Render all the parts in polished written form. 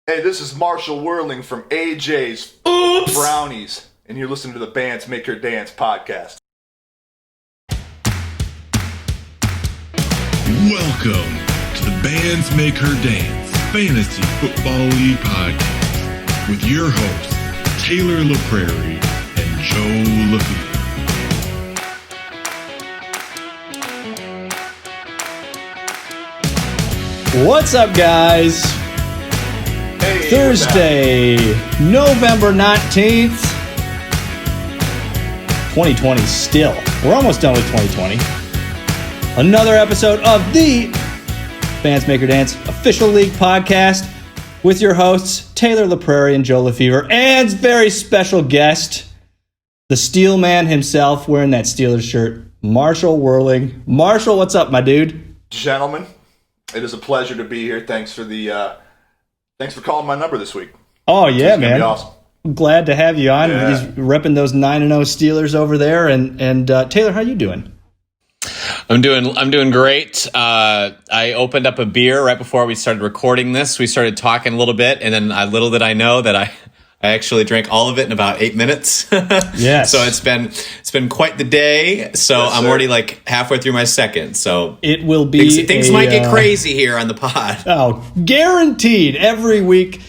Hey, this is Marshall Werling from AJ's Oops! Brownies, and you're listening to the Bands Make Her Dance podcast. Welcome to the Bands Make Her Dance Fantasy Football League podcast with your hosts, Taylor LaPrairie and Joe LaFever. What's up, guys? Hey, Thursday, November 19th, 2020 still. We're almost done with 2020. Another episode of the Bands Make Her Dance official league podcast with your hosts, Taylor LaPrairie and Joe LaFever, and very special guest, the Steel Man himself, wearing that Steelers shirt, Marshall Werling. Marshall, what's up, my dude? Gentlemen, it is a pleasure to be here. Thanks for calling my number this week. Oh, yeah, It's gonna man. be awesome. Glad to have you on. Yeah. He's repping those 9-0 Steelers over there. And Taylor, how you doing? I'm doing great. I opened up a beer right before we started recording this. We started talking a little bit, and then little did I know that I actually drank all of it in about 8 minutes. Yes. So it's been quite the day. So Yes, I'm sir. already like halfway through my second. So It will be things might get crazy here on the pod. Oh, guaranteed. Every week,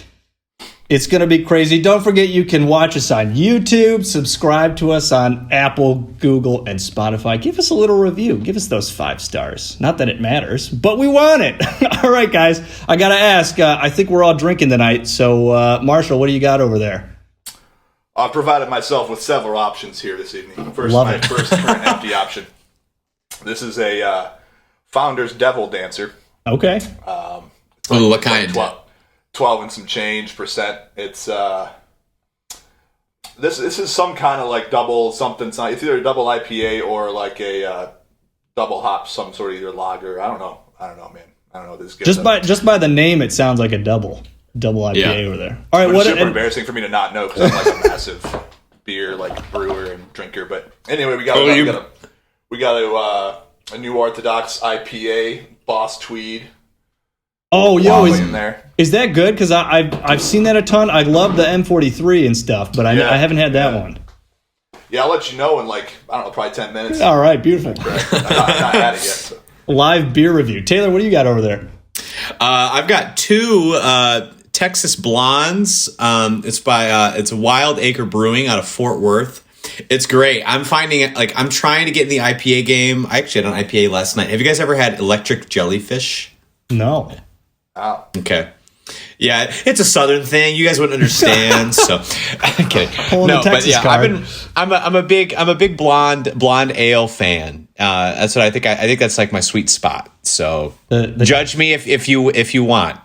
it's going to be crazy. Don't forget you can watch us on YouTube, subscribe to us on Apple, Google, and Spotify. Give us a little review. Give us those 5 stars. Not that it matters, but we want it. All right, guys. I got to ask. I think we're all drinking tonight. So, Marshall, what do you got over there? I've provided myself with several options here this evening. First, Love my it. first current empty option. This is a Founder's Devil Dancer. Okay. Ooh, what kind? 12 and some change percent. It's this is some kind of like double something. It's either a double IPA or like a double hop, some sort of either lager. I don't know, man. I don't know what this is. Just by the name, it sounds like a double IPA Yeah. over there. All right. It's What? super And, embarrassing for me to not know because I'm like a massive beer like brewer and drinker. But anyway, we got a New Orthodox IPA, Boss Tweed. oh, yo, Wobbly in there. is that good? Because I've seen that a ton. I love the M43 and stuff, but Yeah, I haven't had that yeah. one. Yeah, I'll let you know in like I don't know, probably 10 minutes. All right, beautiful. I've not had it yet. So. Live beer review. Taylor, what do you got over there? I've got 2 Texas Blondes. It's Wild Acre Brewing out of Fort Worth. It's great. I'm finding it like I'm trying to get in the IPA game. I actually had an IPA last night. Have you guys ever had Electric Jellyfish? No. Wow. Okay. Yeah, it's a Southern thing. You guys wouldn't understand. So, okay. Pulling a Texas card. I'm a big blonde ale fan. That's what I think. I think that's like my sweet spot. So, The- judge me if you want.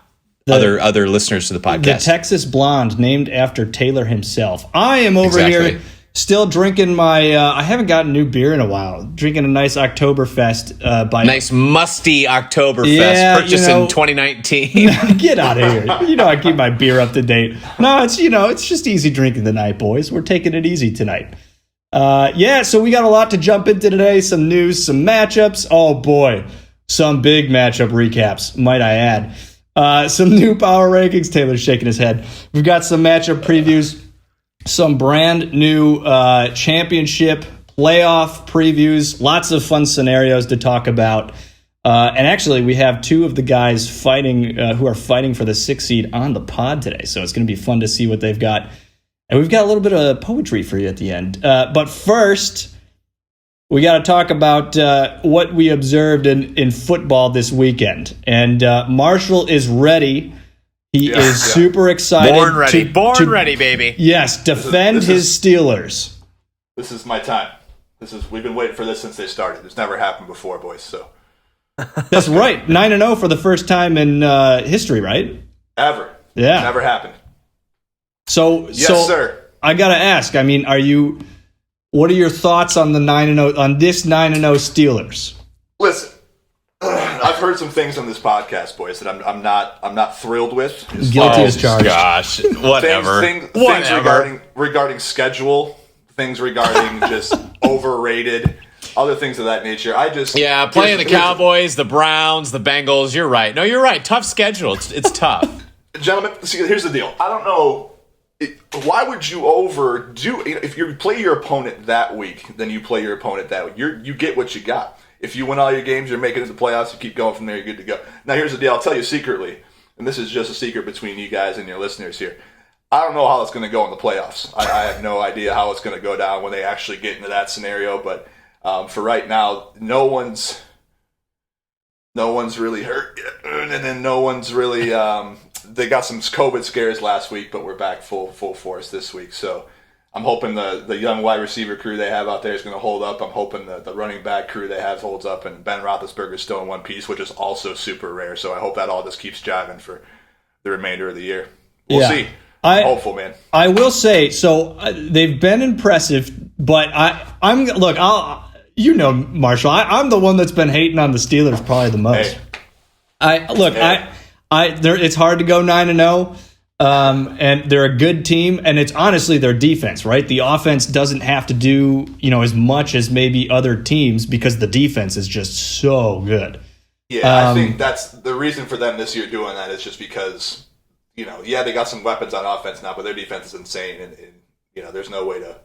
Other listeners to the The podcast. Texas Blonde, named after Taylor himself. I am over Exactly. here still drinking my, I haven't gotten new beer in a while. Drinking a nice Oktoberfest by... Nice musty Oktoberfest Yeah, purchased you know- in 2019. Get out of here. You know I keep my beer up to date. No, it's just easy drinking tonight, boys. We're taking it easy tonight. So we got a lot to jump into today. Some news, some matchups. Oh, boy. Some big matchup recaps, might I add. Some new power rankings. Taylor's shaking his head. We've got some matchup previews. Some brand new championship playoff previews. Lots of fun scenarios to talk about. And actually, we have 2 of the guys fighting who are fighting for the 6th seed on the pod today. So it's going to be fun to see what they've got. And we've got a little bit of poetry for you at the end. But first, we got to talk about what we observed in football this weekend. And Marshall is ready. He is super excited. Born ready, baby. Yes, defend This his Steelers. This is my time. We've been waiting for this since they started. It's never happened before, boys. So That's right. 9-0 for the first time in history, right? ever, Yeah. never happened. So, Yes, sir. I gotta ask. I mean, what are your thoughts on the 9-0 on this 9-0 Steelers? Listen, I've heard some things on this podcast, boys, that I'm not thrilled with. Guilty as charged. Gosh, whatever. Things Whatever. regarding schedule, things regarding just overrated, other things of that nature. Playing the Cowboys, the Browns, the Bengals. You're right. No, you're right. Tough schedule. It's tough. Gentlemen, see, here's the deal. I don't know. Why would you overdo? If you play your opponent that week, then you play your opponent that week. You get what you got. If you win all your games, you're making it to the playoffs. You keep going from there. You're good to go. Now, here's the deal. I'll tell you secretly, and this is just a secret between you guys and your listeners here. I don't know how it's going to go in the playoffs. I have no idea how it's going to go down when they actually get into that scenario. But for right now, no one's really hurt yet, and then no one's really. They got some COVID scares last week, but we're back full force this week. So I'm hoping the young wide receiver crew they have out there is going to hold up. I'm hoping the running back crew they have holds up, and Ben Roethlisberger's still in one piece, which is also super rare. So I hope that all just keeps jiving for the remainder of the year. We'll see. I'm hopeful, man. I will say, so they've been impressive, but I'm Marshall, I'm the one that's been hating on the Steelers probably the most. It's hard to go 9-0, and they're a good team, and it's honestly their defense, right? The offense doesn't have to do as much as maybe other teams because the defense is just so good. Yeah, I think that's the reason for them this year doing that is just because. They got some weapons on offense now, but their defense is insane, and there's no way to,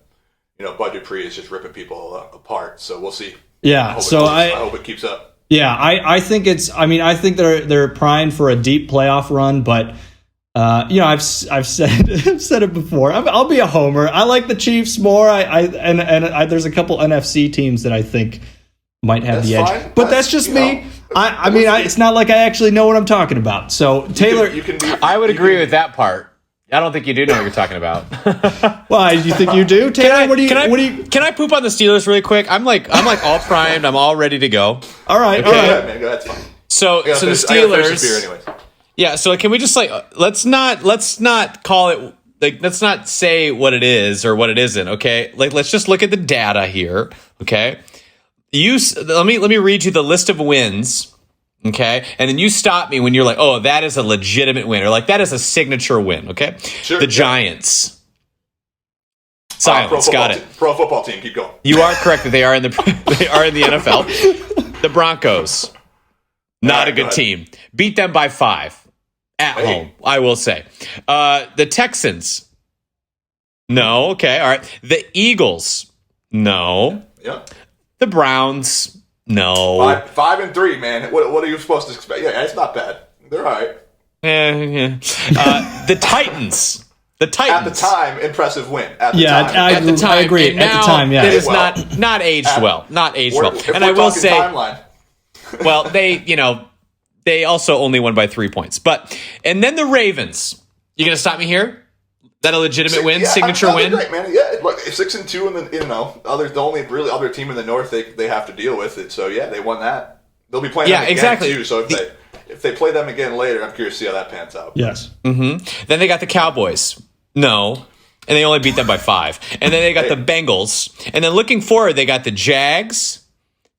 Bud Dupree is just ripping people apart. So we'll see. Yeah, I hope it keeps up. Yeah, I think I think they're primed for a deep playoff run, but I've said it before. I'll be a homer. I like the Chiefs more. There's a couple NFC teams that I think might have the edge, fine. But that's just me. It's not like I actually know what I'm talking about. So Taylor, I would agree with that part. I don't think you do know what you're talking about. Why? Do you think you do, Taylor? Can I poop on the Steelers really quick? I'm like all primed. I'm all ready to go. All right, okay, all right, man. Go ahead. It's fine. So the Steelers. Yeah. So can we just let's not call it let's not say what it is or what it isn't. Okay. Let's just look at the data here. Okay. Let me read you the list of wins, okay? And then you stop me when you're like, oh, that is a legitimate win, or that is a signature win, okay? Sure. The Giants. Silence, got it. Pro football team, keep going. You are correct that they are in the NFL. The Broncos, not a good team. Beat them by 5 at home, I will say. The Texans, no, okay, all right. The Eagles, no. Yeah. The Browns, no. 5-3, man. What are you supposed to expect? Yeah, it's not bad. They're all right. The Titans. The Titans. At the time, impressive win. At the time. I agree. And now, at the time, yeah. It is not aged well. Not aged well. And I will say, timeline. well, they also only won by 3 points. And then the Ravens. You going to stop me here? That a legitimate win, signature win? Great, man. Yeah, look, 6-2, and then the only really other team in the North they have to deal with it. So yeah, they won that. They'll be playing them again exactly. too. So if they play them again later, I'm curious to see how that pans out. Yes. Mm-hmm. Then they got the Cowboys. No, and they only beat them by 5. And then they got the Bengals. And then looking forward, they got the Jags.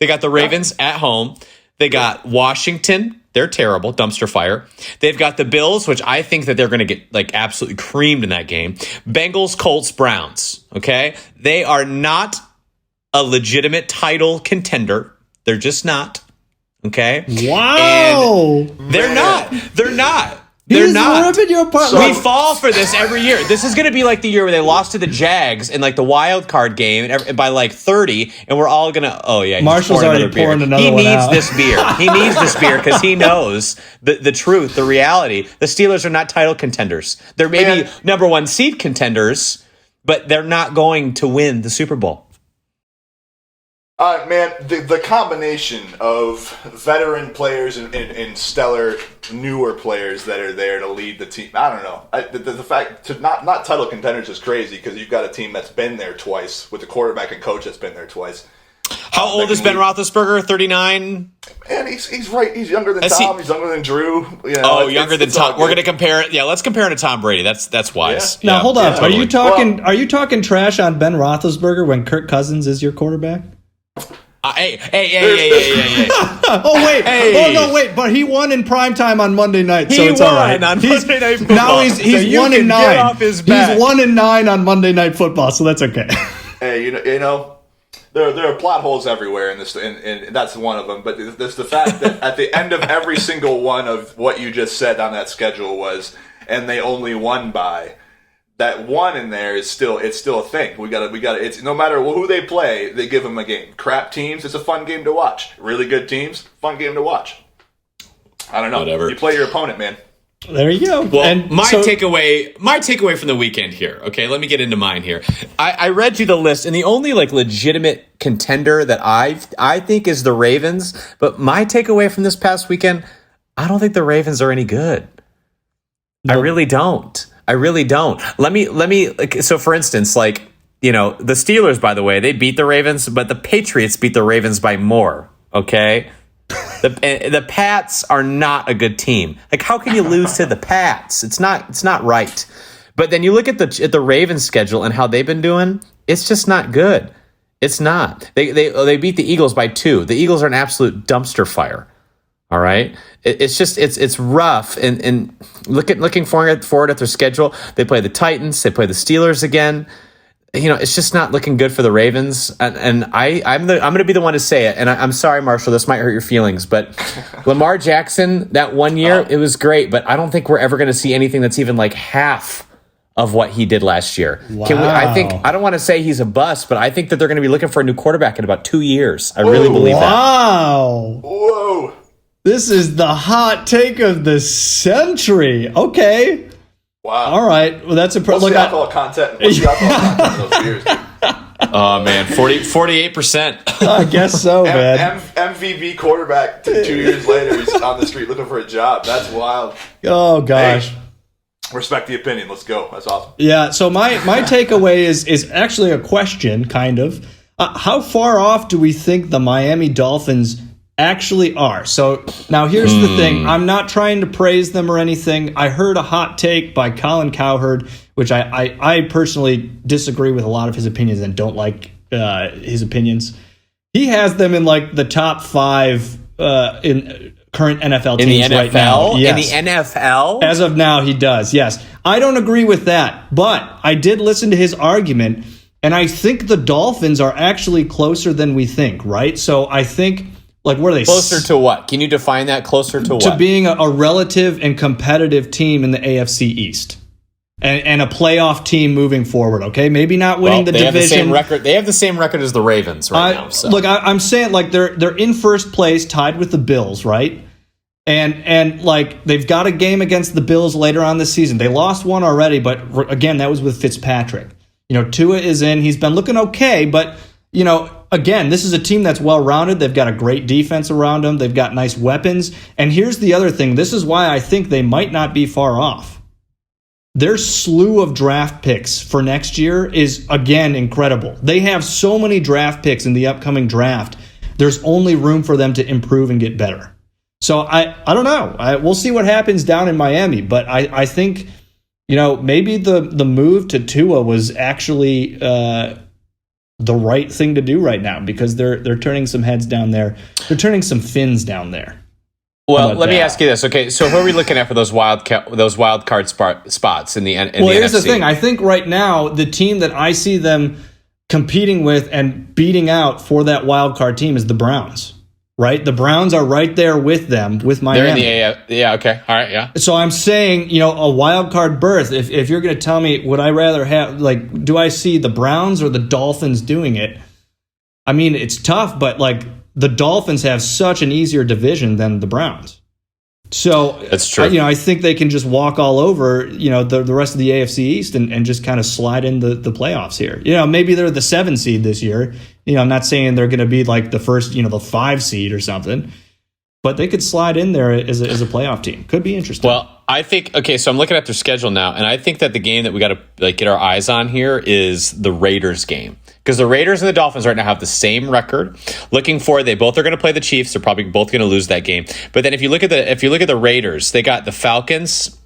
They got the Ravens at home. They got Washington. They're terrible. Dumpster fire. They've got the Bills, which I think that they're going to get absolutely creamed in that game. Bengals, Colts, Browns. Okay. They are not a legitimate title contender. They're just not. Okay. Wow. And they're not. They're not. They're not. Ripping you apart. We fall for this every year. This is going to be like the year where they lost to the Jags in the wild card game by 30, and we're all going to. Oh yeah, Marshall's already pouring another one out. He needs this beer. He needs this beer because he knows the truth, the reality. The Steelers are not title contenders. They're maybe number 1 seed contenders, but they're not going to win the Super Bowl. Man, the combination of veteran players and stellar newer players that are there to lead the team, I don't know. The fact to not title contenders is crazy because you've got a team that's been there twice with a quarterback and coach that's been there twice. How old is Ben Roethlisberger? 39? And he's right. He's younger than Tom. He's younger than Drew. Younger than Tom. We're going to compare it. Yeah, let's compare it to Tom Brady. That's wise. Yeah. Now hold on. Totally. Are you talking trash on Ben Roethlisberger when Kirk Cousins is your quarterback? Hey. Oh, wait. Hey. Oh, no, wait. But he won in primetime on Monday night, so it's won all right. On Monday Night Football. Now he's so 1-9. Get off his back. He's 1-9 on Monday Night Football, so that's okay. Hey, there are plot holes everywhere in this, and that's one of them. But there's the fact that at the end of every single one of what you just said on that schedule was, and they only won by. That one in there is still a thing. We got it's no matter who they play, they give them a game. Crap teams, it's a fun game to watch. Really good teams, fun game to watch. I don't know. Whatever. You play your opponent, man. There you go. Well, And my takeaway from the weekend here. Okay, let me get into mine here. I read you the list, and the only like legitimate contender that I think is the Ravens. But my takeaway from this past weekend, I don't think the Ravens are any good. I really don't. Let me. So, for instance, like the Steelers, by the way, they beat the Ravens, but the Patriots beat the Ravens by more. Okay. The Pats are not a good team. Like, how can you lose to the Pats? It's not right. But then you look at the Ravens schedule and how they've been doing. It's just not good. It's not. They beat the Eagles by 2. The Eagles are an absolute dumpster fire. All right. It's rough. And looking forward at their schedule, they play the Titans. They play the Steelers again. It's just not looking good for the Ravens, and I'm going to be the one to say it. And I'm sorry, Marshall, this might hurt your feelings, but Lamar Jackson, that 1 year, it was great, but I don't think we're ever going to see anything that's even like half of what he did last year. Wow. I don't want to say he's a bust, but I think that they're going to be looking for a new quarterback in about 2 years. I really believe that. Wow. Whoa. This is the hot take of the century. Okay. Wow. All right. Well, that's What's the alcohol content? What's the alcohol content of those beers, dude? Oh man, 48%. I guess so, man. MVB quarterback 2 years later, he's on the street looking for a job. That's wild. Oh gosh. Hey, respect the opinion. Let's go. That's awesome. Yeah. So my takeaway is actually a question, kind of. How far off do we think the Miami Dolphins actually are? So now here's the thing. I'm not trying to praise them or anything. I heard a hot take by Colin Cowherd, which I personally disagree with a lot of his opinions and don't like his opinions. He has them in like the top 5 in current NFL teams right now. Yes. In the NFL? As of now, he does, yes. I don't agree with that, but I did listen to his argument, and I think the Dolphins are actually closer than we think, right? So I think... Like, what are they? Closer to what? Can you define that? Closer to what? To being a relative and competitive team in the AFC East. And a playoff team moving forward, okay? Maybe not winning the division. Have the same record. They have the same record as the Ravens right now. So. Look, I'm saying, like, they're in first place, tied with the Bills, right? And like, they've got a game against the Bills later on this season. They lost one already, but again, that was with Fitzpatrick. Tua is in. He's been looking okay, but, again, this is a team that's well-rounded. They've got a great defense around them. They've got nice weapons. And here's the other thing. This is why I think they might not be far off. Their slew of draft picks for next year is, again, incredible. They have so many draft picks in the upcoming draft. There's only room for them to improve and get better. So I don't know. We'll see what happens down in Miami. But I think, maybe the move to Tua was actually... the right thing to do right now, because they're turning some heads down there. They're turning some fins down there. Well, let me ask you this. Okay, so who are we looking at for those wild card spots in the NFC? Well, here's the thing. I think right now the team that I see them competing with and beating out for that wild card team is the Browns. Right? The Browns are right there with them, with Miami. They're in the yeah, okay. All right, yeah. So I'm saying, a wild card berth, if you're going to tell me, would I rather have, like, do I see the Browns or the Dolphins doing it? I mean, it's tough, but, like, the Dolphins have such an easier division than the Browns. So that's true. I think they can just walk all over, the rest of the AFC East and just kind of slide in the playoffs here. Maybe they're the 7 seed this year. I'm not saying they're going to be like the first, the 5 seed or something, but they could slide in there as a playoff team. Could be interesting. Well, I think, okay, so I'm looking at their schedule now, and I think that the game that we got to get our eyes on here is the Raiders game. Because the Raiders and the Dolphins right now have the same record. Looking forward, they both are going to play the Chiefs. They're probably both going to lose that game. But then if you look at the Raiders, they got the Falcons.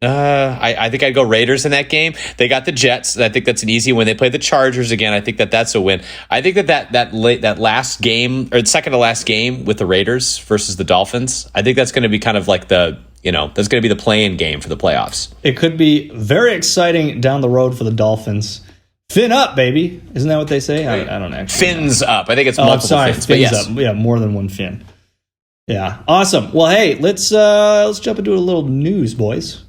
I think I'd go Raiders in that game. They got the Jets. I think that's an easy win. They play the Chargers again. I think that's a win. I think that last game, or the second to last game with the Raiders versus the Dolphins, I think that's going to be kind of like that's going to be the play-in game for the playoffs. It could be very exciting down the road for the Dolphins. Fin up, baby. Isn't that what they say? I don't actually Fins know. Up. I think it's multiple fins. Fins yes. Up. Yeah, more than one fin. Yeah. Awesome. Well, hey, let's jump into a little news, boys.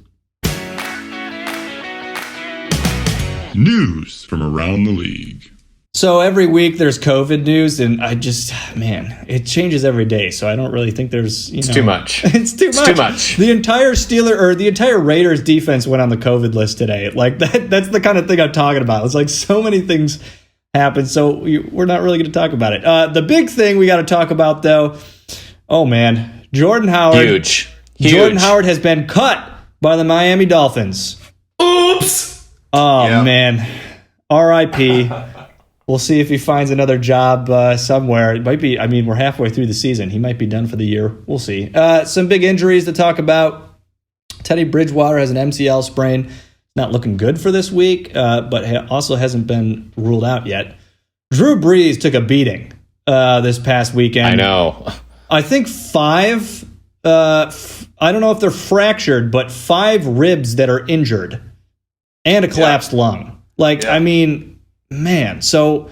News from around the league. So every week there's COVID news, and it changes every day. So I don't really think there's, It's too much. It's too much. The entire Raiders defense went on the COVID list today. Like that's the kind of thing I'm talking about. It's like so many things happen, so we're not really going to talk about it. The big thing we got to talk about, though, oh man, Jordan Howard. Huge. Jordan Howard has been cut by the Miami Dolphins. Oops. Oh man, R.I.P. We'll see if he finds another job somewhere. It might be. I mean, we're halfway through the season. He might be done for the year. We'll see. Some big injuries to talk about. Teddy Bridgewater has an MCL sprain. Not looking good for this week, but also hasn't been ruled out yet. Drew Brees took a beating this past weekend. I know. I think 5. I don't know if they're fractured, but 5 ribs that are injured and a collapsed lung. I mean. Man, so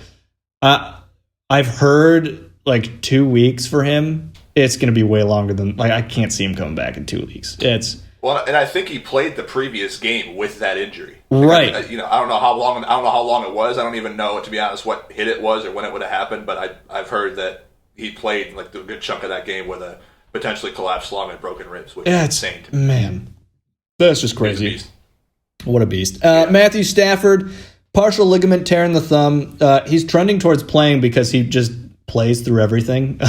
I've heard 2 weeks for him. It's going to be way longer than I can't see him coming back in 2 weeks. And I think he played the previous game with that injury. Right. I don't know how long. I don't know how long it was. I don't even know, to be honest, what hit it was or when it would have happened. But I've heard that he played a good chunk of that game with a potentially collapsed lung and broken ribs, which is insane. Man, that's just crazy. What a beast. Matthew Stafford. Partial ligament tear in the thumb. He's trending towards playing because he just plays through everything.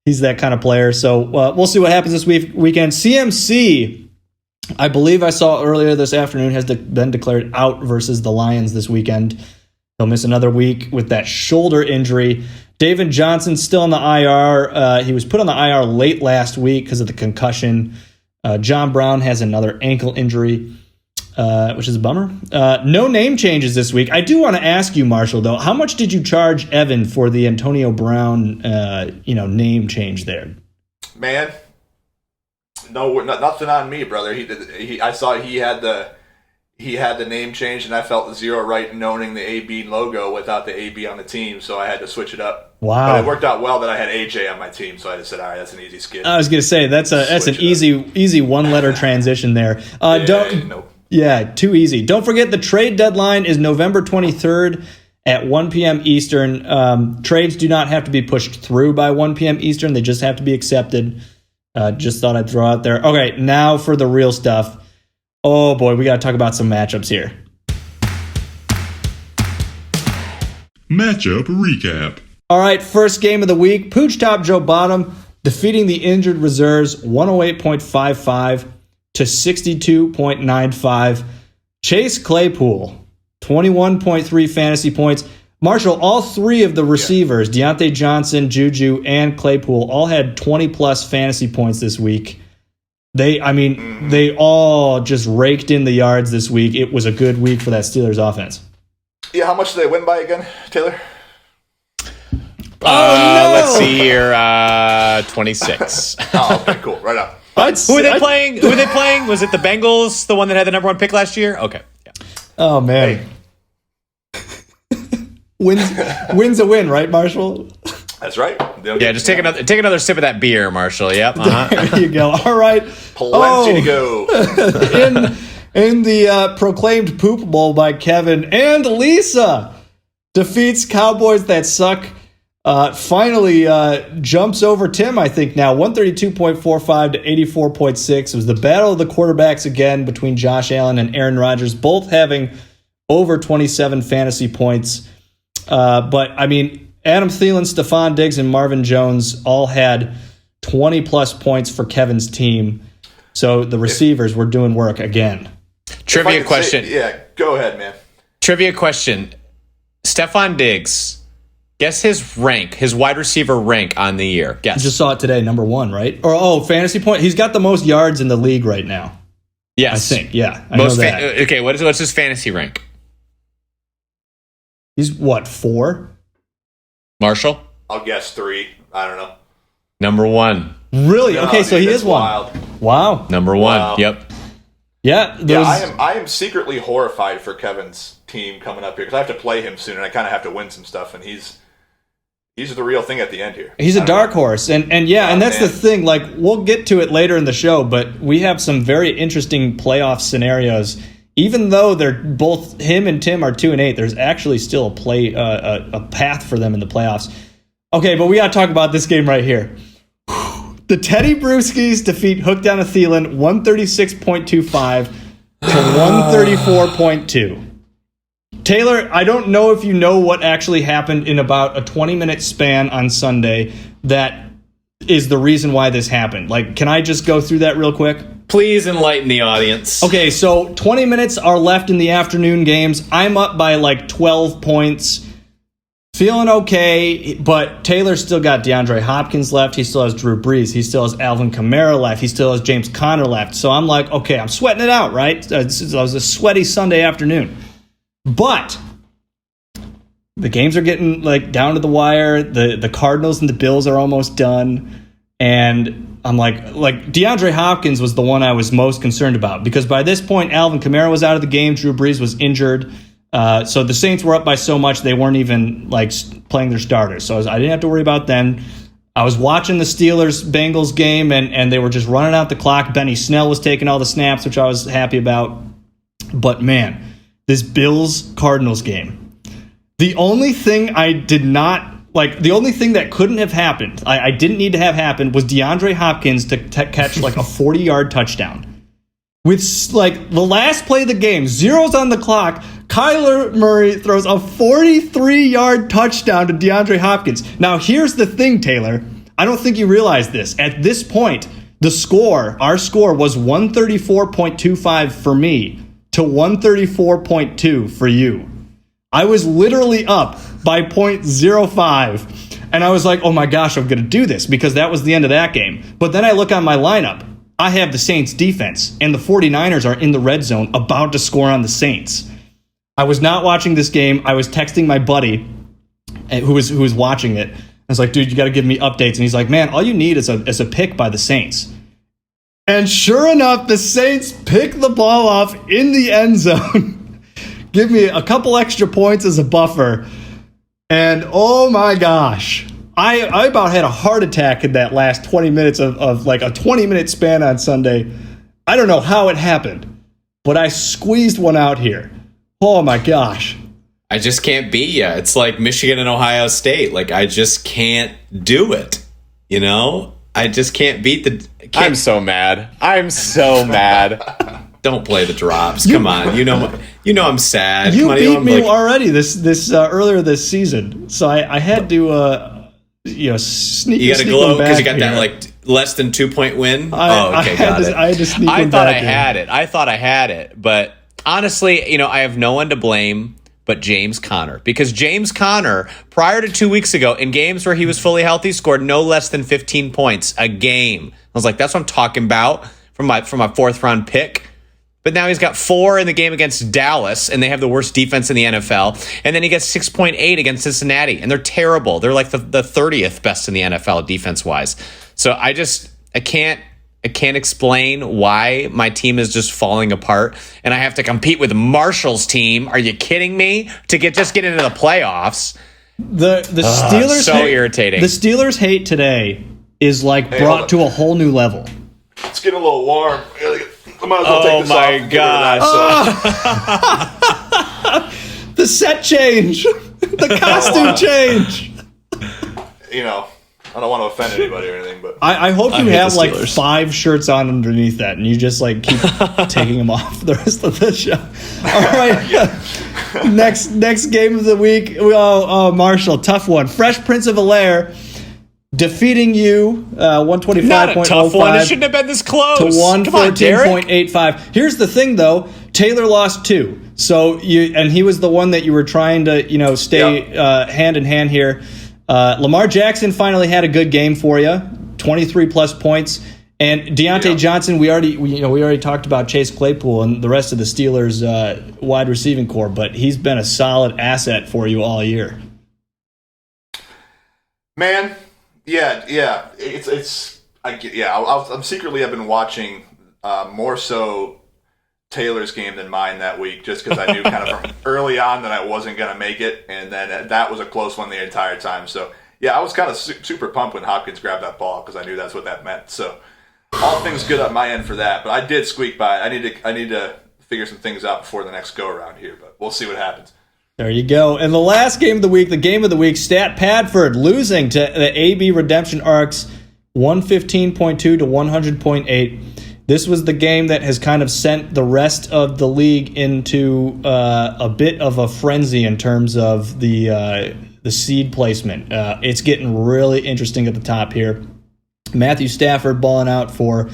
He's that kind of player. So we'll see what happens this weekend. CMC, I believe I saw earlier this afternoon, has been declared out versus the Lions this weekend. He'll miss another week with that shoulder injury. David Johnson's still on the IR. He was put on the IR late last week because of the concussion. John Brown has another ankle injury. Which is a bummer. No name changes this week. I do want to ask you, Marshall, though, how much did you charge Evan for the Antonio Brown, name change there? Man, no, nothing on me, brother. I saw he had the name change, and I felt zero right in owning the AB logo without the AB on the team, so I had to switch it up. Wow! But it worked out well that I had AJ on my team, so I just said, all right, that's an easy skip. I was going to say that's an easy one-letter transition there. Yeah, too easy. Don't forget the trade deadline is November 23rd at 1 p.m. Eastern. Trades do not have to be pushed through by 1 p.m. Eastern. They just have to be accepted. Just thought I'd throw out there. Okay, now for the real stuff. Oh, boy, we got to talk about some matchups here. Matchup recap. All right, first game of the week. Pooch Top Joe Bottom defeating the injured reserves 108.55 to 62.95. Chase Claypool, 21.3 fantasy points. Marshall, all 3 of the receivers, Deontay Johnson, Juju, and Claypool, all had 20-plus fantasy points this week. They all just raked in the yards this week. It was a good week for that Steelers offense. Yeah, how much did they win by again, Taylor? Let's see here, 26. Oh, okay, cool. Right on. Who are they playing? Was it the Bengals, the one that had the number 1 pick last year? Okay. Yeah. Oh, man. Hey. Wins a win, right, Marshall? That's right. Yeah, just take another sip of that beer, Marshall. Yep. There you go. All right. Plenty to go. in the proclaimed Poop Bowl by Kevin and Lisa defeats Cowboys that suck. Finally jumps over Tim, I think, now. 132.45 to 84.6. It was the battle of the quarterbacks again between Josh Allen and Aaron Rodgers, both having over 27 fantasy points. But, I mean, Adam Thielen, Stephon Diggs, and Marvin Jones all had 20-plus points for Kevin's team. So the receivers were doing work again. Trivia question. Go ahead, man. Trivia question. Stephon Diggs. Guess his rank, his wide receiver rank on the year. Guess. You just saw it today, number 1, right? Fantasy point. He's got the most yards in the league right now. Yes. I think, yeah. I know that. Okay, what's his fantasy rank? He's, 4? Marshall? I'll guess 3. I don't know. Number 1. Really? Okay, so he is 1. Wild. Wow. Number 1, wow. Yep. Yeah. I am secretly horrified for Kevin's team coming up here because I have to play him soon and I kind of have to win some stuff, and he's the real thing at the end here. He's a dark horse, and that's the thing. Like, we'll get to it later in the show, but we have some very interesting playoff scenarios even though they're both, him and Tim are 2-8, there's actually still a path for them in the playoffs. Okay, but we got to talk about this game right here. The Teddy Brewskis defeat Hook Down a Thielen 136.25 to 134.2. Taylor, I don't know if you know what actually happened in about a 20-minute span on Sunday that is the reason why this happened. Like, can I just go through that real quick? Please enlighten the audience. Okay, so 20 minutes are left in the afternoon games. I'm up by like 12 points. Feeling okay, but Taylor still got DeAndre Hopkins left. He still has Drew Brees. He still has Alvin Kamara left. He still has James Conner left. So I'm like, okay, I'm sweating it out, right? It was a sweaty Sunday afternoon. But the games are getting like down to the wire. The Cardinals and the Bills are almost done. And I'm like DeAndre Hopkins was the one I was most concerned about because by this point, Alvin Kamara was out of the game. Drew Brees was injured. So the Saints were up by so much they weren't even like playing their starters. So I didn't have to worry about them. I was watching the Steelers-Bengals game, and they were just running out the clock. Benny Snell was taking all the snaps, which I was happy about. But, man, this Bills-Cardinals game, the only thing I did not like, the only thing that couldn't have happened, I didn't need to have happen, was DeAndre Hopkins to catch like a 40-yard touchdown. With like the last play of the game, zeros on the clock, Kyler Murray throws a 43-yard touchdown to DeAndre Hopkins. Now, here's the thing, Taylor. I don't think you realize this. At this point, our score was 134.25 for me to 134.2 for you. I was literally up by 0.05. And I was like, oh my gosh, I'm going to do this because that was the end of that game. But then I look on my lineup. I have the Saints defense, and the 49ers are in the red zone about to score on the Saints. I was not watching this game. I was texting my buddy who was watching it. I was like, dude, you got to give me updates. And he's like, man, all you need is a pick by the Saints. And sure enough, the Saints pick the ball off in the end zone. Give me a couple extra points as a buffer. And oh my gosh. I about had a heart attack in that last 20 minutes of like a 20-minute span on Sunday. I don't know how it happened, but I squeezed one out here. Oh, my gosh. I just can't beat you. It's like Michigan and Ohio State. Like, I just can't do it. You know? I just can't beat the... I'm so mad. I'm so mad. Don't play the drops. Come on. You know I'm sad. You Come on, beat I'm me like, already this earlier this season. So I had to... sneak. You got to glow because you got that like less than 2-point win. I had to sneak. I thought I had it, but honestly, I have no one to blame but James Conner because James Conner, prior to 2 weeks ago, in games where he was fully healthy, scored no less than 15 points a game. I was like, that's what I'm talking about from my fourth round pick. But now he's got 4 in the game against Dallas, and they have the worst defense in the NFL. And then he gets 6.8 against Cincinnati, and they're terrible. They're like the 30th best in the NFL defense-wise. So I can't explain why my team is just falling apart, and I have to compete with Marshall's team. Are you kidding me? To get into the playoffs. The Steelers so irritating. The Steelers hate today is like brought to a whole new level. It's getting a little warm. I might as well take this off and get rid of that, The set change. The costume change. I don't want to offend anybody or anything, but I hope you hate have the like Steelers. 5 shirts on underneath that, and you just like keep taking them off the rest of the show. All right, next game of the week. Oh, Marshall, tough one. Fresh Prince of Bel-Air defeating you 125.05. Not a tough one. It shouldn't have been this close. To Come on, Derek. 114.85. Here's the thing, though. Taylor lost 2. So he was the one that you were trying to stay hand in hand here. Lamar Jackson finally had a good game for you, 23 plus points, and Deontay Johnson. We already talked about Chase Claypool and the rest of the Steelers' wide receiving core, but he's been a solid asset for you all year. man, yeah, I'm secretly I've been watching more so Taylor's game than mine that week, just because I knew kind of from early on that I wasn't going to make it, and then that was a close one the entire time. So yeah, I was kind of super pumped when Hopkins grabbed that ball because I knew that's what that meant. So all things good on my end for that, but I did squeak by. I need to figure some things out before the next go around here. But we'll see what happens. There you go. And the last game of the week, Stat Padford losing to the AB Redemption Arcs, 115.2 to 100.8. This was the game that has kind of sent the rest of the league into a bit of a frenzy in terms of the seed placement. It's getting really interesting at the top here. Matthew Stafford balling out for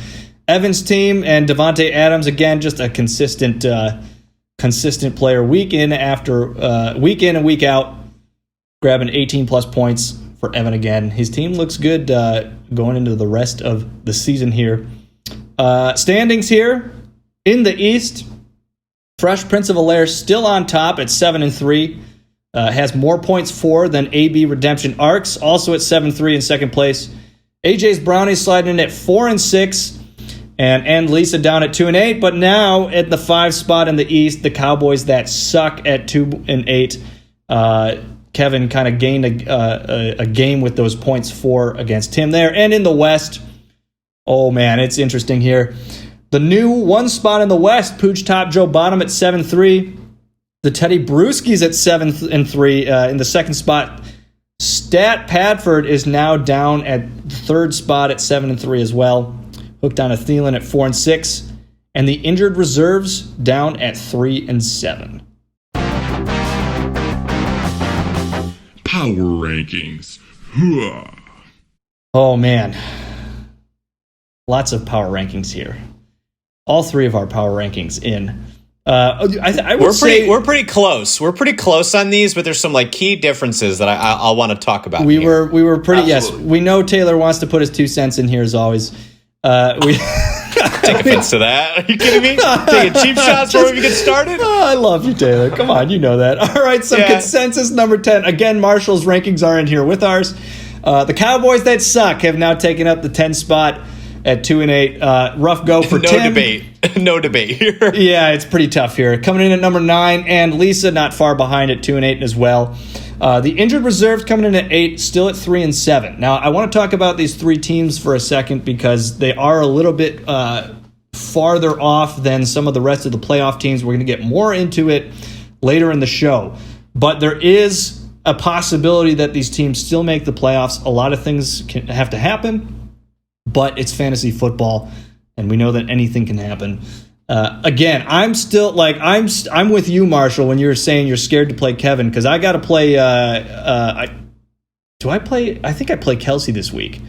Evan's team, and Devontae Adams, again, just a consistent player week in and week out, grabbing 18-plus points for Evan again. His team looks good going into the rest of the season here. Standings here in the East, Fresh Prince of Bel-Air still on top at 7-3, has more points for than AB Redemption Arcs, also at 7-3 in second place. AJ's Brownies sliding in at 4-6, and Lisa down at 2-8. But now at the 5 spot in the East, the Cowboys that suck at 2-8. Kevin kind of gained a game with those points for against him there. And in the West, oh man, it's interesting here. The new 1 spot in the West, Pooch Top Joe Bottom at 7-3. The Teddy Brewskis at 7-3 in the second spot. Stat Padford is now down at the third spot at 7-3 as well. Hooked on a Thielen at 4-6. And the injured reserves down at 3-7. Power rankings. Hooah. Oh man. Lots of power rankings here. All 3 of our power rankings in. I would say we're pretty close. We're pretty close on these, but there's some like key differences that I'll want to talk about. We were pretty. Absolutely. Yes, we know Taylor wants to put his 2 cents in here as always. We take offense to that. Are you kidding me? Taking cheap shots before we get started? Oh, I love you, Taylor. Come on, you know that. All right, so consensus number 10. Again, Marshall's rankings are in here with ours. The Cowboys that suck have now taken up the 10 spot at 2-8. Rough go for Tim. No debate here. Yeah, it's pretty tough here. Coming in at number 9, and Lisa not far behind at 2-8 as well. The injured reserves coming in at 8, still at 3-7. Now, I want to talk about these 3 teams for a second because they are a little bit farther off than some of the rest of the playoff teams. We're going to get more into it later in the show. But there is a possibility that these teams still make the playoffs. A lot of things can have to happen. But it's fantasy football, and we know that anything can happen. Again, I'm still like I'm with you, Marshall, when you're saying you're scared to play Kevin because I got to play. Do I play? I think I play Kelsey this week.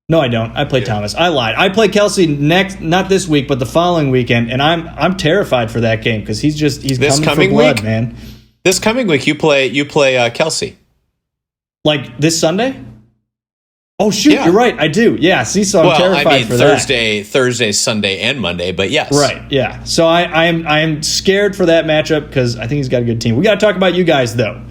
No, I don't. I play Thomas. I lied. I play Kelsey not this week, but the following weekend, and I'm terrified for that game because he's coming for blood, man. This coming week, you play Kelsey. Like this Sunday. Oh shoot! Yeah. You're right. I do. Yeah. See, so I'm terrified for Thursday, Sunday, and Monday. But yes, right. Yeah. So I'm scared for that matchup because I think he's got a good team. We got to talk about you guys though.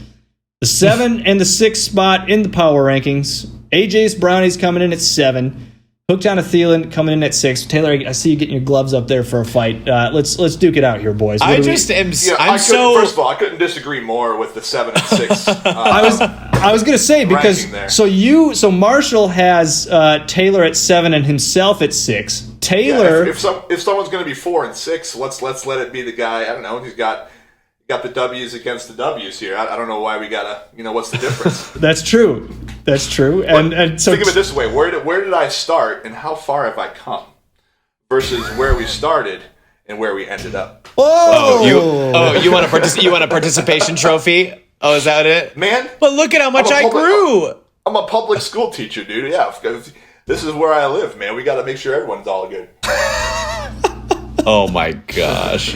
The 7 and the 6 spot in the power rankings. AJ's Brownies coming in at 7. Hooked on a Thielen coming in at 6. Taylor, I see you getting your gloves up there for a fight. Let's duke it out here, boys. First of all, I couldn't disagree more with the 7 and 6. I was gonna say because so Marshall has Taylor at 7 and himself at 6. Taylor, if someone's gonna be 4 and 6, let's let it be the guy. I don't know. He's got the W's against the W's here. I don't know why we gotta. What's the difference? That's true. And so think of it this way: where did I start, and how far have I come, versus where we started and where we ended up. You want a participation trophy? Oh, is that it, man? But look at how much I grew. I'm a public school teacher, dude. Yeah, because this is where I live, man. We got to make sure everyone's all good. Oh my gosh.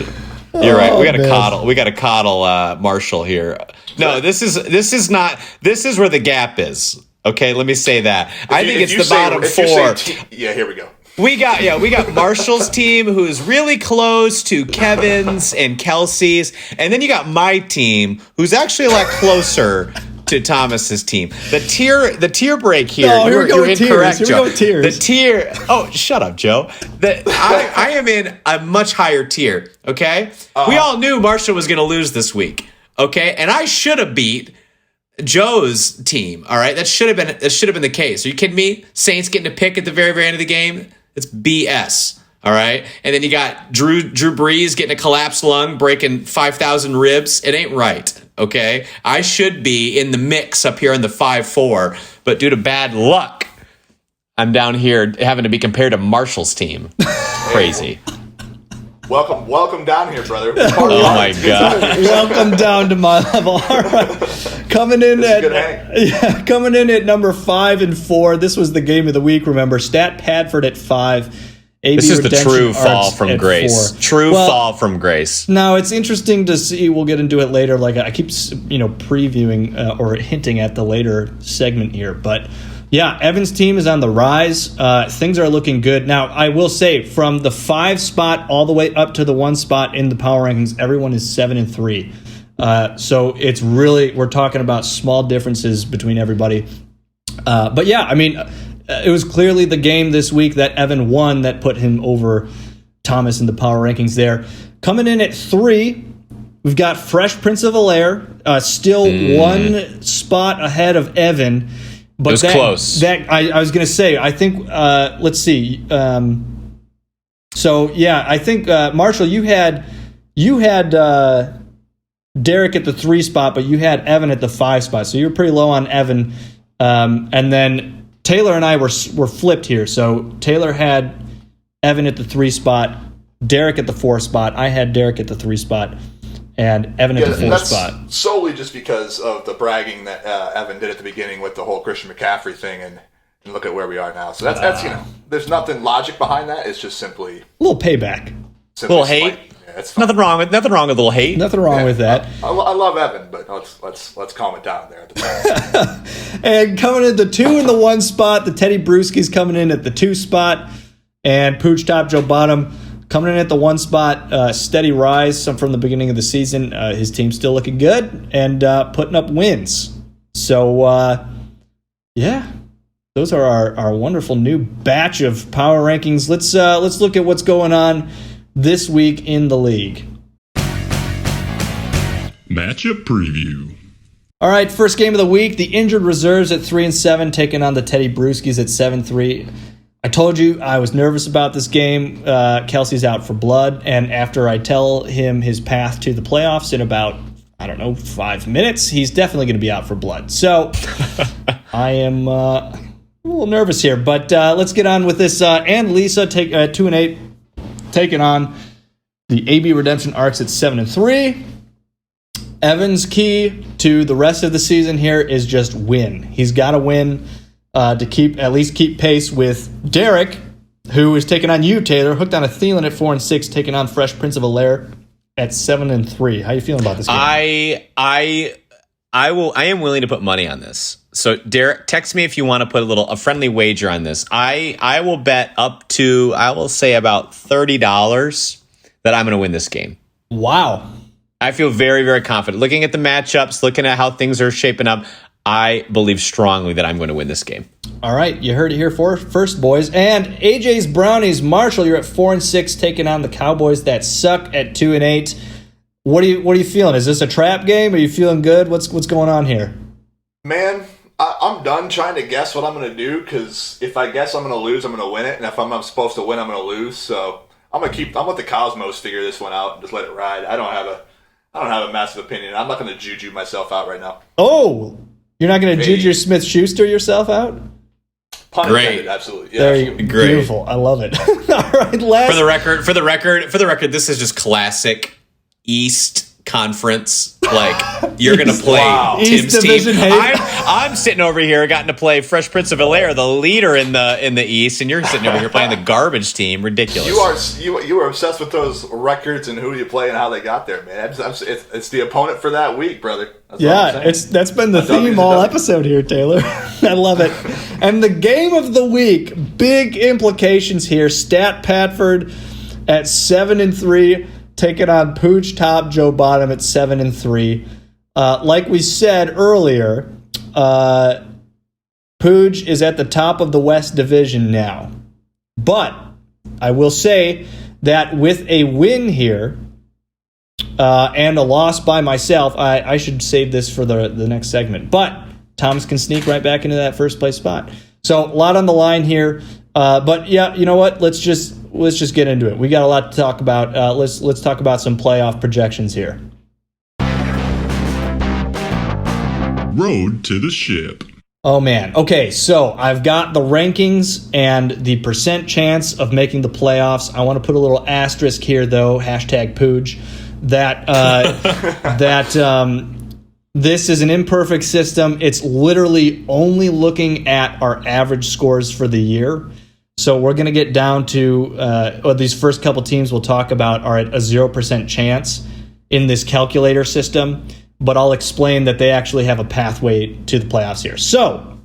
You're right. We got to coddle Marshall here. No, this is where the gap is. Okay, let me say that. I think it's the bottom 4. Here we go. We got Marshall's team, who's really close to Kevin's and Kelsey's, and then you got my team, who's actually a lot closer to Thomas's team. The tier break here. No, you're incorrect, Joe. The tier. Oh, shut up, Joe. I am in a much higher tier. Okay, we all knew Marshall was going to lose this week. Okay, and I should have beat Joe's team. All right, that should have been the case. Are you kidding me? Saints getting a pick at the very, very end of the game. It's BS. All right. And then you got Drew Brees getting a collapsed lung, breaking 5,000 ribs. It ain't right. Okay. I should be in the mix up here in the 5-4, but due to bad luck, I'm down here having to be compared to Marshall's team. Crazy. Welcome down here, brother. Oh my God. Welcome down to my level. All right. Coming in at number 5 and 4. This was the game of the week. Remember, Stat Padford at 5. AB This is the Redemption true fall Arts from at grace. 4. True fall from grace. Now, it's interesting to see. We'll get into it later. Like I keep, previewing or hinting at the later segment here. But yeah, Evan's team is on the rise. Things are looking good. Now, I will say, from the 5 spot all the way up to the 1 spot in the power rankings, everyone is 7 and 3. So it's really, we're talking about small differences between everybody. But yeah, I mean, it was clearly the game this week that Evan won that put him over Thomas in the power rankings there. Coming in at 3, we've got Fresh Prince of Bel-Air, still 1 spot ahead of Evan. But It was close. I was going to say, I think, let's see. So, yeah, I think, Marshall, you had Derek at the 3 spot, but you had Evan at the 5 spot. So you were pretty low on Evan. And then Taylor and I were flipped here. So Taylor had Evan at the 3 spot, Derek at the 4 spot. I had Derek at the 3 spot, and Evan at the 4 spot. Solely just because of the bragging that Evan did at the beginning with the whole Christian McCaffrey thing, and look at where we are now. So that's there's nothing logic behind that. It's just simply A little payback. Little hate. Yeah, it's fine. Nothing wrong with a little hate. Nothing wrong with that. I love Evan, but let's calm it down there at the time. And coming in the 2 and the 1 spot, the Teddy Brewski's coming in at the 2 spot, and Pooch Top Joe Bottom coming in at the 1 spot. Steady rise from the beginning of the season. His team's still looking good and putting up wins. So yeah, those are our wonderful new batch of power rankings. Let's look at what's going on this week in the league. Matchup preview. All right, first game of the week, the injured reserves at 3 and 7 taking on the Teddy Brewskis at 7-3. I told you I was nervous about this game. Kelsey's out for blood, and after I tell him his path to the playoffs in about, 5 minutes, he's definitely going to be out for blood. So I am a little nervous here, but let's get on with this. And Lisa take 2 and 8, taking on the AB Redemption Arcs at 7-3. Evan's key to the rest of the season here is just win. He's got to win to at least keep pace with Derek, who is taking on you, Taylor, hooked on a Thielen at 4 and 6, taking on Fresh Prince of Bel-Air at 7-3. How you feeling about this game? I am willing to put money on this. So Derek, text me if you want to put a friendly wager on this. I will bet up to, I will say about $30 that I'm going to win this game. Wow. I feel very, very confident. Looking at the matchups, looking at how things are shaping up, I believe strongly that I'm going to win this game. All right, you heard it here first, boys. And AJ's Brownies, Marshall, you're at 4 and 6, taking on the Cowboys that suck at 2 and 8. What are you feeling? Is this a trap game? Are you feeling good? What's going on here? Man, I'm done trying to guess what I'm going to do, because if I guess I'm going to lose, I'm going to win it, and if I'm supposed to win, I'm going to lose. So I'm let the Cosmos figure this one out and just let it ride. I don't have a massive opinion. I'm not going to juju myself out right now. Oh, you're not going to Juju Smith-Schuster yourself out? Pun Great. intended, absolutely. Yeah, There you absolutely. Great. Beautiful. I love it. All right, last. For the record, this is just classic East Conference. Like, you're gonna play Wow. East Tim's Division team. hate. I'm sitting over here, gotten to play Fresh Prince of Bel-Air, the leader in the East, and you're sitting over here playing the garbage team. Ridiculous. You are obsessed with those records and who you play and how they got there, man. It's the opponent for that week, brother. That's what I'm Yeah, saying. that's been the A W theme is a all W. episode here, Taylor. I love it. And the game of the week, big implications here. Stat Padford at 7-3, taking on Pooch Top Joe Bottom at 7-3. Like we said earlier, Pooch is at the top of the West Division now. But I will say that with a win here, and a loss by myself, I should save this for the next segment. But Thomas can sneak right back into that first place spot. So a lot on the line here. But yeah, you know what? let's just get into it. We got a lot to talk about. Let's talk about some playoff projections here. Road to the ship. Oh, man. Okay, so I've got the rankings and the percent chance of making the playoffs. I want to put a little asterisk here, though, #Pooj, this is an imperfect system. It's literally only looking at our average scores for the year. So we're going to get down to these first couple teams we'll talk about are at a 0% chance in this calculator system. But I'll explain that they actually have a pathway to the playoffs here. So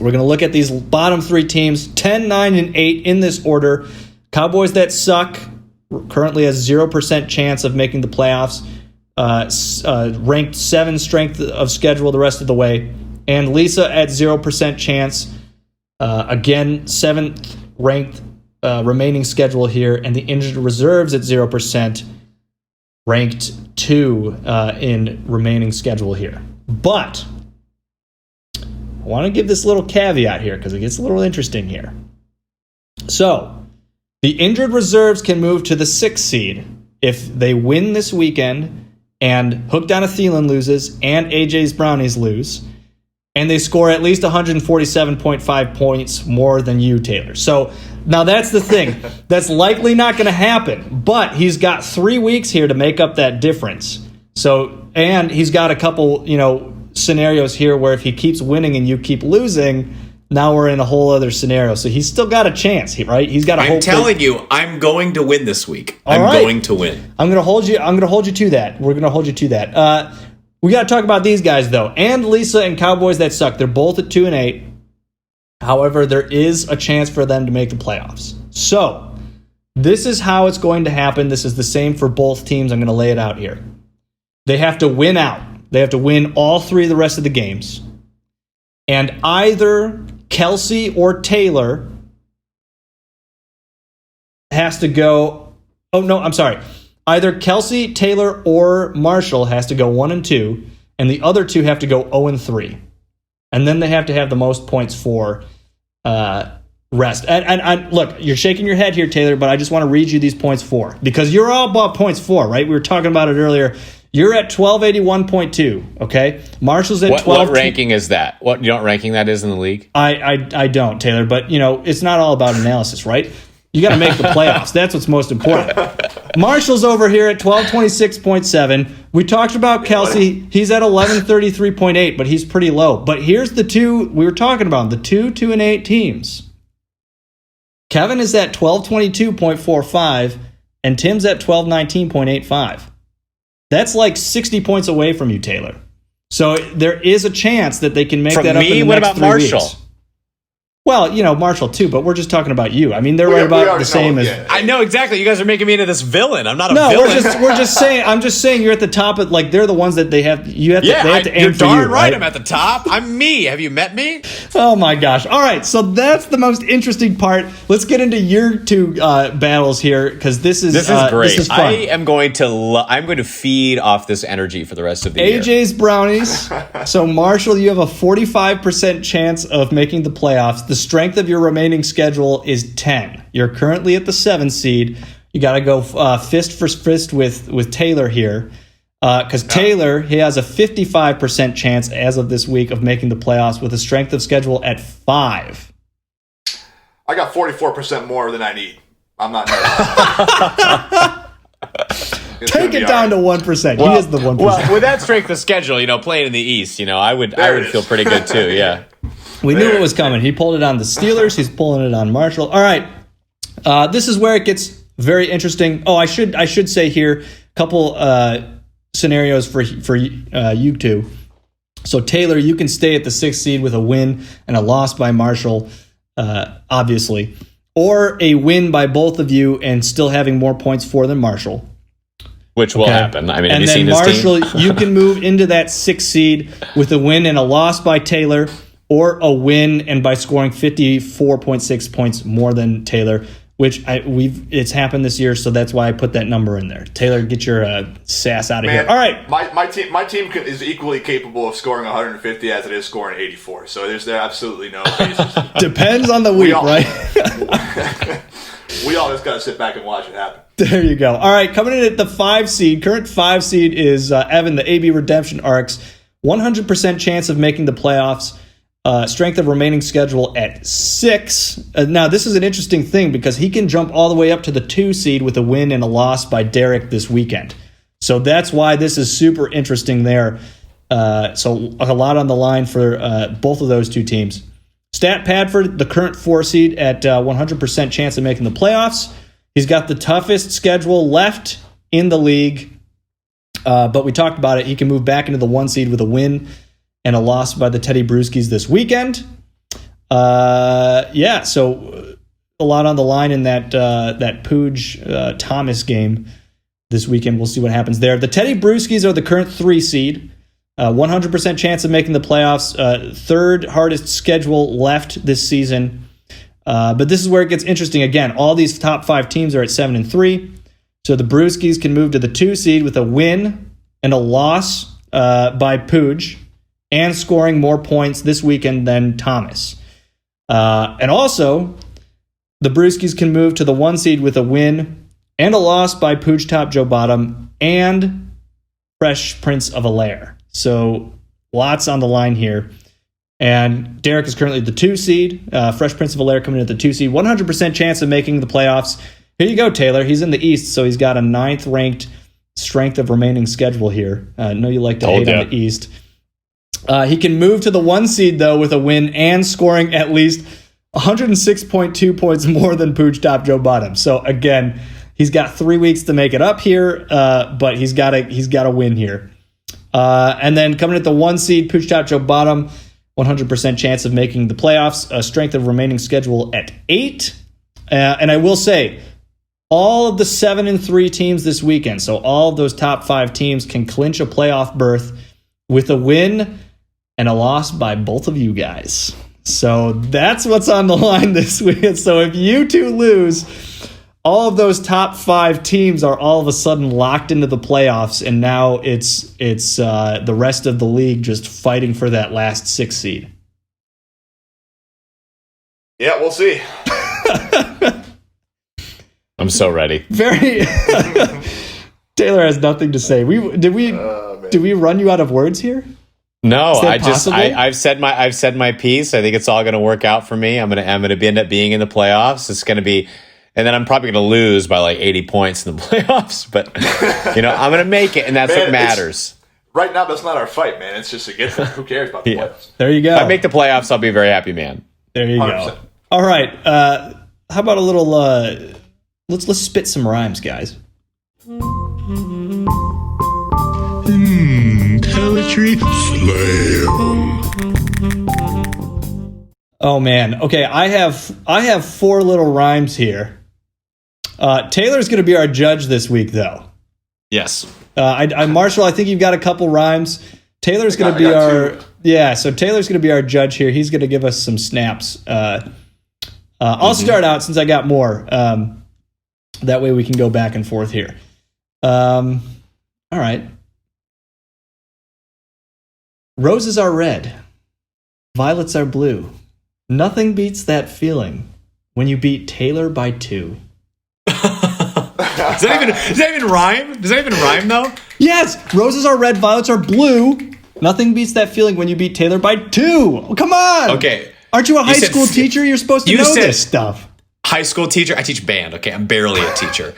we're going to look at these bottom 3 teams, 10, 9, and 8 in this order. Cowboys that suck, currently a 0% chance of making the playoffs. Ranked 7 strength of schedule the rest of the way. And Lisa at 0% chance. Again, 7th ranked remaining schedule here. And the injured reserves at 0%. Ranked 2 in remaining schedule here. But I want to give this little caveat here because it gets a little interesting here. So, the injured reserves can move to the 6th seed if they win this weekend and Hook Down a Thielen loses and AJ's Brownies lose, and they score at least 147.5 points more than you, Taylor. So, now that's the thing. That's likely not going to happen, but he's got 3 weeks here to make up that difference. So, and he's got a couple, scenarios here where if he keeps winning and you keep losing, now we're in a whole other scenario. So he's still got a chance, right? He's got a I'm telling you, I'm going to win this week. I'm going to win. I'm going to hold you to that. We're going to hold you to that. We got to talk about these guys though. And Lisa and Cowboys that suck. They're both at 2 and 8. However, there is a chance for them to make the playoffs. So, this is how it's going to happen. This is the same for both teams. I'm going to lay it out here. They have to win out. They have to win all 3 of the rest of the games. And either Kelsey or Taylor has to go... Oh, no, I'm sorry. Either Kelsey, Taylor, or Marshall has to go 1 and 2, and the other 2 have to go 0 and 3. And then they have to have the most points for rest. And look, you're shaking your head here, Taylor, but I just want to read you these points for. Because you're all about points for, right? We were talking about it earlier. You're at 1281.2, okay? Marshall's at 12. What ranking is that? What ranking that is in the league? I don't, Taylor, but, it's not all about analysis, right? You got to make the playoffs. That's what's most important. Marshall's over here at 1226.7. We talked about Kelsey. He's at 1133.8, but he's pretty low. But here's the 2 we were talking about, the 2 and 8 teams. Kevin is at 1222.45, and Tim's at 1219.85. That's like 60 points away from you, Taylor. So there is a chance that they can make that up in the what next about 3 Marshall? weeks. Well, Marshall too, but we're just talking about you. I mean, they're right about the same as. I know exactly. You guys are making me into this villain. I'm not a No, villain. we're just saying. I'm just saying you're at the top of they're the ones that they have. They have to aim you're for darn you, right. I'm at the top. I'm me. Have you met me? Oh my gosh! All right, so that's the most interesting part. Let's get into your 2 battles here because this is great. This is fun. I am going to I'm going to feed off this energy for the rest of the year. AJ's Brownies. So Marshall, you have a 45% chance of making the playoffs. The strength of your remaining schedule is 10. You're currently at the 7th seed. You got to go fist for fist with Taylor here because Taylor, he has a 55% chance as of this week of making the playoffs with a strength of schedule at 5. I got 44% more than I need. I'm not nervous. Take it down to 1%. He is the 1%. Well, with that strength of schedule, playing in the East, I would feel pretty good too. Yeah. We knew it was coming. He pulled it on the Steelers. He's pulling it on Marshall. All right. This is where it gets very interesting. Oh, I should say here a couple scenarios for you 2. So Taylor, you can stay at the 6th seed with a win and a loss by Marshall, obviously, or a win by both of you and still having more points for than Marshall. Which will happen. I mean, have and you then seen this Marshall, team? you can move into that 6th seed with a win and a loss by Taylor, or a win and by scoring 54.6 points more than Taylor, which it's happened this year, so that's why I put that number in there. Taylor, get your sass out of here. All right, my team is equally capable of scoring 150 as it is scoring 84. So there's absolutely no basis. Depends on the week, right? We all just got to sit back and watch it happen. There you go. All right, coming in at the 5 seed. Current 5 seed is Evan, the AB Redemption Arcs. 100% chance of making the playoffs. Strength of remaining schedule at 6. Now, this is an interesting thing because he can jump all the way up to the 2 seed with a win and a loss by Derek this weekend. So that's why this is super interesting there. So a lot on the line for both of those two teams. Stat Padford, the current 4 seed at 100% chance of making the playoffs. He's got the toughest schedule left in the league. But we talked about it. He can move back into the 1 seed with a win and a loss by the Teddy Brewskis this weekend. So a lot on the line in that Pooj Thomas game this weekend. We'll see what happens there. The Teddy Brewskis are the current 3 seed. 100% chance of making the playoffs. Third hardest schedule left this season. But this is where it gets interesting. Again, all these top 5 teams are at 7-3. So the Brewskis can move to the 2 seed with a win and a loss by Pooj, and scoring more points this weekend than Thomas. And also, the Brewskis can move to the 1 seed with a win and a loss by Pooj Top Joe Bottom and Fresh Prince of Alaire. So lots on the line here. And Derek is currently the 2 seed. Fresh Prince of Alaire coming in at the 2 seed. 100% chance of making the playoffs. Here you go, Taylor. He's in the East, so he's got a 9th ranked strength of remaining schedule here. I know you like to hate on the East. He can move to the 1 seed, though, with a win and scoring at least 106.2 points more than Pooj Top Joe Bottom. So, again, he's got 3 weeks to make it up here, but he's got to win here. And then coming at the 1 seed, Pooj Top Joe Bottom, 100% chance of making the playoffs. A strength of remaining schedule at 8. And I will say, all of the 7-3 teams this weekend, so all of those top 5 teams can clinch a playoff berth with a win and a loss by both of you guys. So that's what's on the line this weekend. So if you two lose, all of those top 5 teams are all of a sudden locked into the playoffs, and now it's the rest of the league just fighting for that last 6 seed. Yeah, we'll see. I'm so ready. Very. Taylor has nothing to say. Did we run you out of words here? No, Possible? I've said my piece. I think it's all going to work out for me. I'm gonna end up being in the playoffs. It's going to be, and then I'm probably going to lose by like 80 points in the playoffs. But I'm going to make it, and that's what matters. Right now, that's not our fight, man. It's just a get there. Who cares about the playoffs? There you go. If I make the playoffs, I'll be a very happy man. There you 100%. go. All right. How about a little? Let's spit some rhymes, guys. Poetry slam. Oh man. Okay, I have 4 little rhymes here. Taylor's going to be our judge this week, though. Yes. Marshall, I think you've got a couple rhymes. Taylor's going to be our 2. So Taylor's going to be our judge here. He's going to give us some snaps. I'll start out since I got more. That way we can go back and forth here. All right. Roses are red. Violets are blue. Nothing beats that feeling when you beat Taylor by 2. Does that even rhyme? Does that even rhyme though? Yes, roses are red, violets are blue. Nothing beats that feeling when you beat Taylor by 2. Oh, come on. Okay. Aren't you a high school teacher? You're supposed to know this stuff. High school teacher? I teach band. Okay, I'm barely a teacher.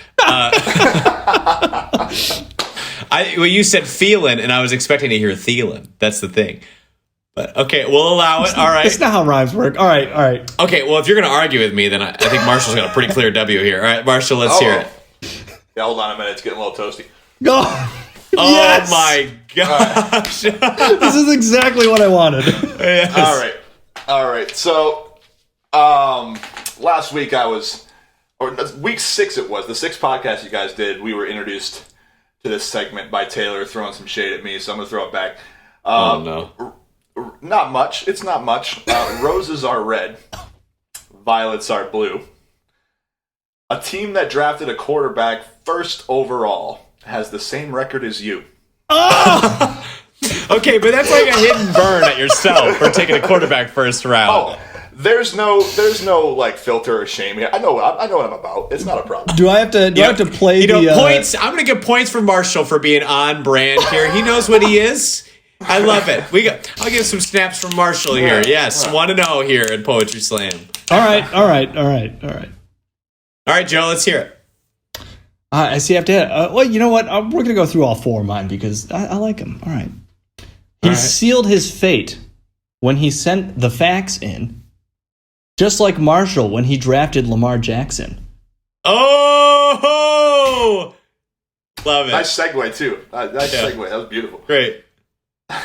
You said feeling, and I was expecting to hear Thielen. That's the thing. But okay, we'll allow it. All right. That's not how rhymes work. All right. Okay, well, if you're going to argue with me, then I think Marshall's got a pretty clear W here. All right, Marshall, let's hear it. Yeah, hold on a minute. It's getting a little toasty. Go. Yes! Oh my gosh. This is exactly what I wanted. Yes. All right. So, last week week 6 it was, the 6th podcast you guys did, we were introduced to this segment by Taylor throwing some shade at me, so I'm going to throw it back. Oh, no. Not much. It's not much. Roses are red. Violets are blue. A team that drafted a quarterback first overall has the same record as you. Oh! Okay, but that's like a hidden burn at yourself for taking a quarterback first round. Oh, There's no like filter or shame here. I know what I'm about. It's not a problem. Do I have to play points? I'm going to get points for Marshall for being on brand here. He knows what he is. I love it. I'll give some snaps from Marshall here. Yes, 1-0 here at Poetry Slam. All right. All right, Joe, let's hear it. I see. I have to. Well, you know what? We're going to go through all four of mine because I like them. All right. He sealed his fate when he sent the fax in, just like Marshall when he drafted Lamar Jackson. Oh! Love it. Nice segue, too. Nice segue. That was beautiful. Great. All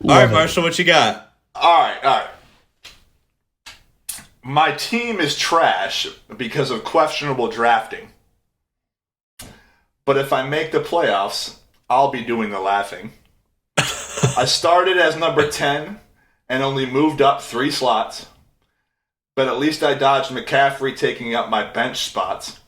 right, Marshall, what you got? All right. My team is trash because of questionable drafting. But if I make the playoffs, I'll be doing the laughing. I started as number 10 and only moved up 3 slots. But at least I dodged McCaffrey taking up my bench spots.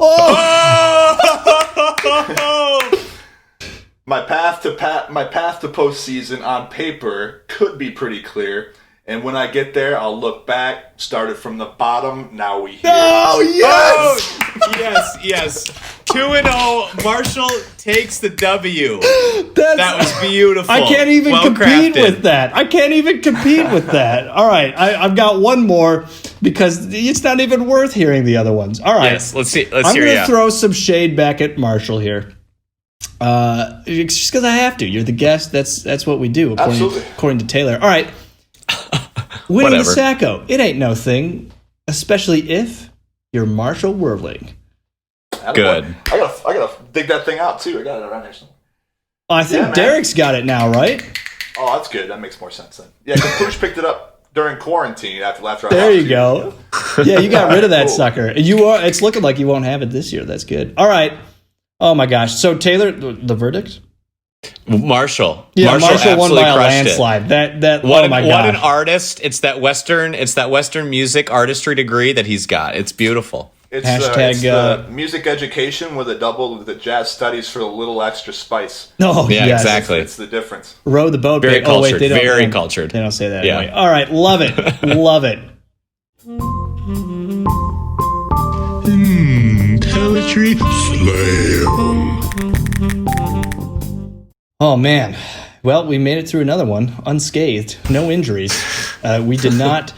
My path to postseason on paper could be pretty clear. And when I get there, I'll look back, started from the bottom, now we here. Oh, yes! Yes. 2-0, Marshall takes the W. That was beautiful. I can't even compete with that. All right, I've got one more because it's not even worth hearing the other ones. All right. Yes, let's hear I'm going to throw some shade back at Marshall here. It's just because I have to. You're the guest. That's what we do, according to Taylor. All right. Winning the Sacco. It ain't no thing, especially if you're Marshall Werling. Good. I gotta dig that thing out too. I got it around here somewhere. I think Derek's got it now, right? Oh, that's good. That makes more sense then. Yeah, because Pooch picked it up during quarantine after. There you go. Yeah, you got rid of that sucker. It's looking like you won't have it this year. That's good. All right. Oh my gosh. So Taylor, the verdict? Marshall. Yeah, Marshall won by a landslide. Oh my gosh. What an artist! It's that Western music artistry degree that he's got. It's beautiful. It's the music education with the jazz studies for a little extra spice. No, yeah, exactly. It's the difference. Row the boat. Very cultured. They don't, very cultured. They don't say that anyway. All right, love it. Love it. Poetry Slam. Oh, man. Well, we made it through another one unscathed. No injuries. We did not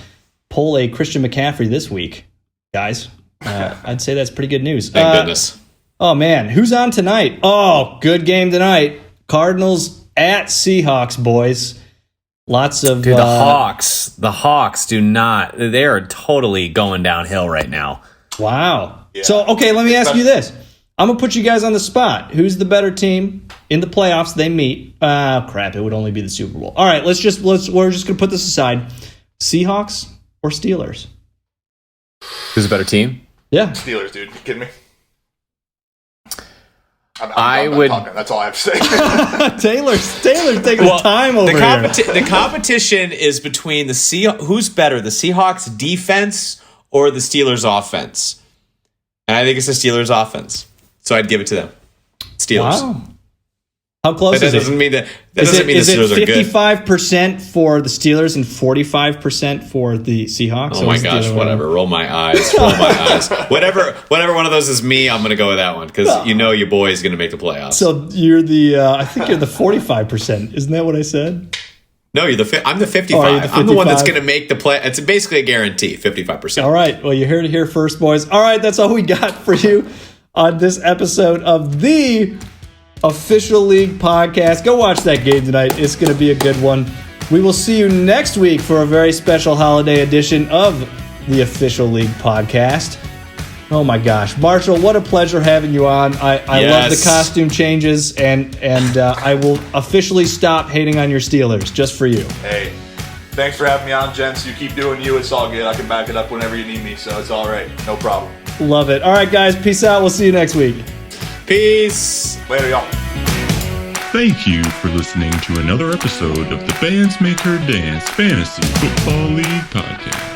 pull a Christian McCaffrey this week, guys. I'd say that's pretty good news. Thank goodness. Oh, man. Who's on tonight? Oh, good game tonight. Cardinals at Seahawks, boys. Lots of... Dude, the Hawks do not... They are totally going downhill right now. Wow. Yeah. So, okay, let me ask you this. I'm going to put you guys on the spot. Who's the better team in the playoffs they meet? Crap, it would only be the Super Bowl. All right, we're just going to put this aside. Seahawks or Steelers? Who's a better team? Yeah. Steelers, dude. You kidding me? I'm would. Talking. That's all I have to say. Taylor's taking the time over here. The competition is between who's better, the Seahawks defense or the Steelers offense? And I think it's the Steelers offense. So I'd give it to them. Steelers. Wow. How close is it? That doesn't mean the Steelers are good. Is it 55% for the Steelers and 45% for the Seahawks? Oh my gosh, whatever. Roll my eyes. Whatever one of those is me, I'm going to go with that one because your boy is going to make the playoffs. So you're I think you're the 45%. Isn't that what I said? No, I'm the 55. I'm the one that's going to make the play. It's basically a guarantee, 55%. All right. Well, you heard it here first, boys. All right, that's all we got for you on this episode of the Official League Podcast. Go watch that game tonight. It's going to be a good one. We will see you next week for a very special holiday edition of the Official League Podcast. Oh my gosh, Marshall, what a pleasure having you on. I love the costume changes, and I will officially stop hating on your Steelers just for you. Hey, thanks for having me on, gents. You keep doing you. It's all good. I can back it up whenever you need me, so it's all right. No problem. Love it. All right, guys, peace out. We'll see you next week. Peace. Later, y'all. Thank you for listening to another episode of the Bands Make Her Dance Fantasy Football League Podcast.